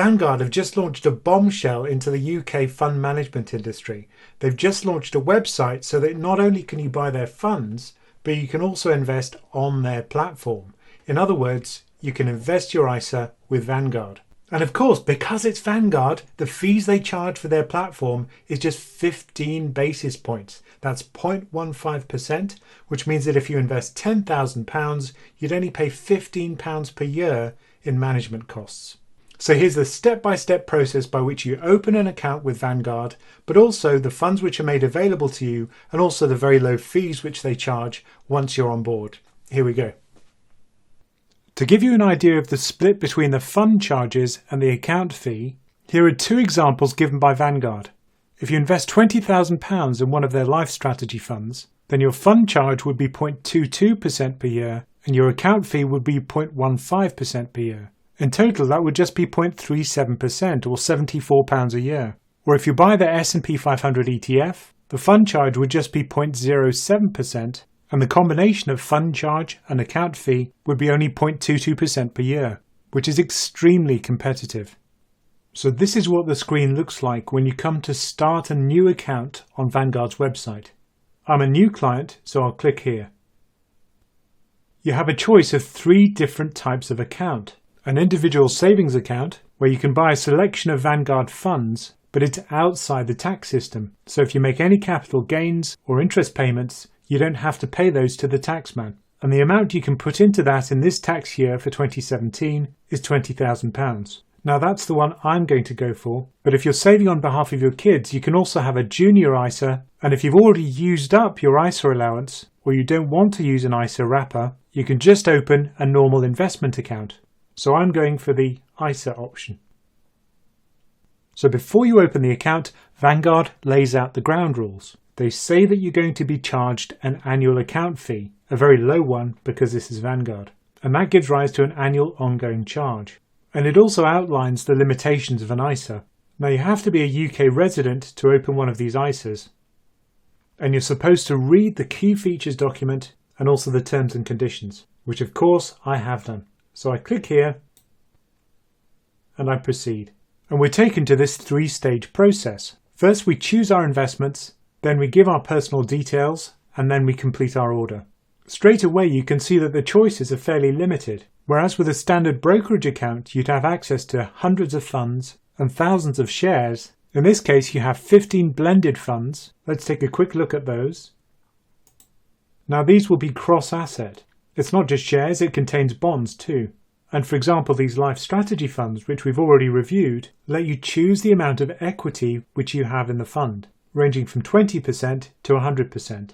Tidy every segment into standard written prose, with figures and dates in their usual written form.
Vanguard have just launched a bombshell into the UK fund management industry. They've just launched a website so that not only can you buy their funds, but you can also invest on their platform. In other words, you can invest your ISA with Vanguard. And of course, because it's Vanguard, the fees they charge for their platform is just 15 basis points. That's 0.15%, which means that if you invest £10,000, you'd only pay £15 per year in management costs. So here's the step-by-step process by which you open an account with Vanguard, but also the funds which are made available to you, and also the very low fees which they charge once you're on board. Here we go. To give you an idea of the split between the fund charges and the account fee, here are two examples given by Vanguard. If you invest £20,000 in one of their LifeStrategy funds, then your fund charge would be 0.22% per year and your account fee would be 0.15% per year. In total, that would just be 0.37% or £74 a year. Or if you buy the S&P 500 ETF, the fund charge would just be 0.07%, and the combination of fund charge and account fee would be only 0.22% per year, which is extremely competitive. So this is what the screen looks like when you come to start a new account on Vanguard's website. I'm a new client, so I'll click here. You have a choice of 3 different types of account. An individual savings account, where you can buy a selection of Vanguard funds, but it's outside the tax system. So if you make any capital gains or interest payments, you don't have to pay those to the taxman. And the amount you can put into that in this tax year for 2017 is £20,000. Now that's the one I'm going to go for, but if you're saving on behalf of your kids, you can also have a junior ISA, and if you've already used up your ISA allowance, or you don't want to use an ISA wrapper, you can just open a normal investment account. So I'm going for the ISA option. So before you open the account, Vanguard lays out the ground rules. They say that you're going to be charged an annual account fee, a very low one because this is Vanguard, and that gives rise to an annual ongoing charge. And it also outlines the limitations of an ISA. Now you have to be a UK resident to open one of these ISAs, and you're supposed to read the key features document and also the terms and conditions, which of course I have done. So I click here and I proceed. And we're taken to this 3-stage process. First we choose our investments, then we give our personal details, and then we complete our order. Straight away you can see that the choices are fairly limited, whereas with a standard brokerage account you'd have access to hundreds of funds and thousands of shares. In this case you have 15 blended funds. Let's take a quick look at those. Now these will be cross-asset. It's not just shares, it contains bonds too. And for example, these LifeStrategy funds, which we've already reviewed, let you choose the amount of equity which you have in the fund, ranging from 20% to 100%.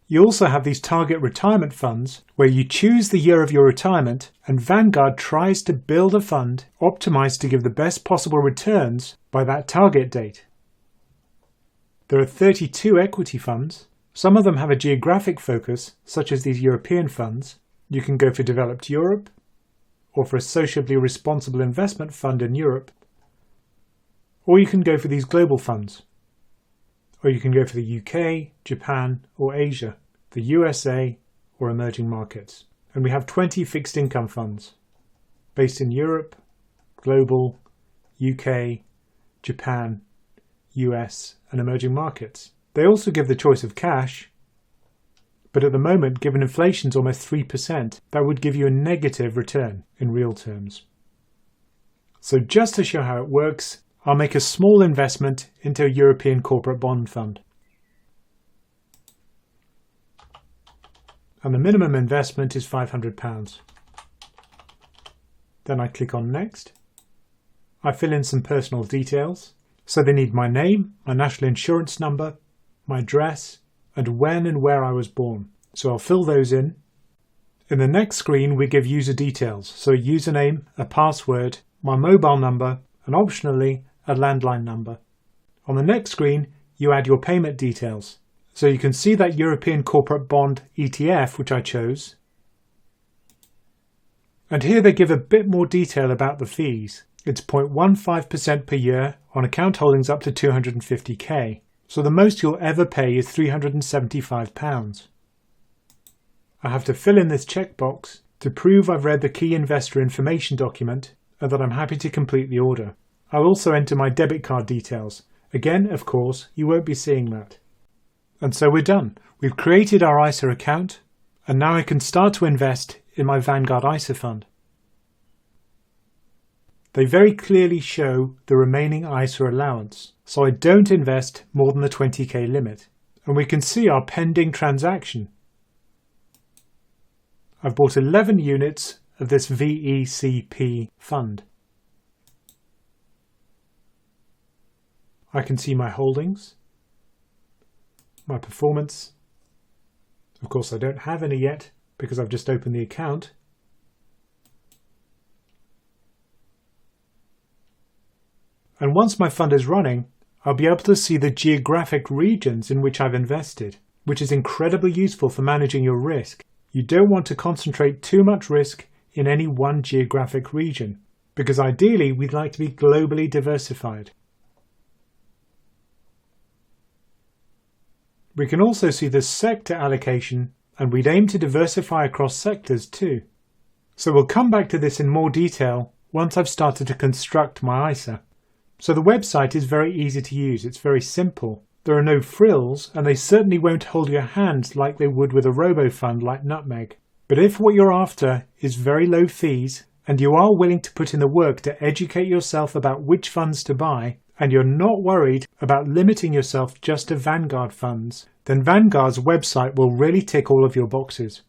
You also have these target retirement funds, where you choose the year of your retirement, and Vanguard tries to build a fund optimized to give the best possible returns by that target date. There are 32 equity funds. Some of them have a geographic focus, such as these European funds. You can go for developed Europe, or for a sociably responsible investment fund in Europe, or you can go for these global funds, or you can go for the UK, Japan, or Asia, the USA, or emerging markets. And we have 20 fixed income funds, based in Europe, global, UK, Japan, US, and emerging markets. They also give the choice of cash, but at the moment, given inflation's almost 3%, that would give you a negative return in real terms. So just to show how it works, I'll make a small investment into a European corporate bond fund. And the minimum investment is £500. Then I click on Next. I fill in some personal details. So they need my name, my national insurance number, my address, and when and where I was born. So I'll fill those in. In the next screen we give user details, so a username, a password, my mobile number, and optionally a landline number. On the next screen you add your payment details. So you can see that European Corporate Bond ETF which I chose. And here they give a bit more detail about the fees. It's 0.15% per year on account holdings up to 250k. So the most you'll ever pay is £375. I have to fill in this checkbox to prove I've read the key investor information document, and that I'm happy to complete the order. I'll also enter my debit card details. Again, of course, you won't be seeing that. And so we're done. We've created our ISA account, and now I can start to invest in my Vanguard ISA fund. They very clearly show the remaining ISA allowance, so I don't invest more than the 20k limit. And we can see our pending transaction. I've bought 11 units of this VECP fund. I can see my holdings, my performance. Of course, I don't have any yet because I've just opened the account. And once my fund is running, I'll be able to see the geographic regions in which I've invested, which is incredibly useful for managing your risk. You don't want to concentrate too much risk in any one geographic region, because ideally we'd like to be globally diversified. We can also see the sector allocation, and we'd aim to diversify across sectors too. So we'll come back to this in more detail once I've started to construct my ISA. So the website is very easy to use, it's very simple. There are no frills, and they certainly won't hold your hand like they would with a robo-fund like Nutmeg. But if what you're after is very low fees, and you are willing to put in the work to educate yourself about which funds to buy, and you're not worried about limiting yourself just to Vanguard funds, then Vanguard's website will really tick all of your boxes.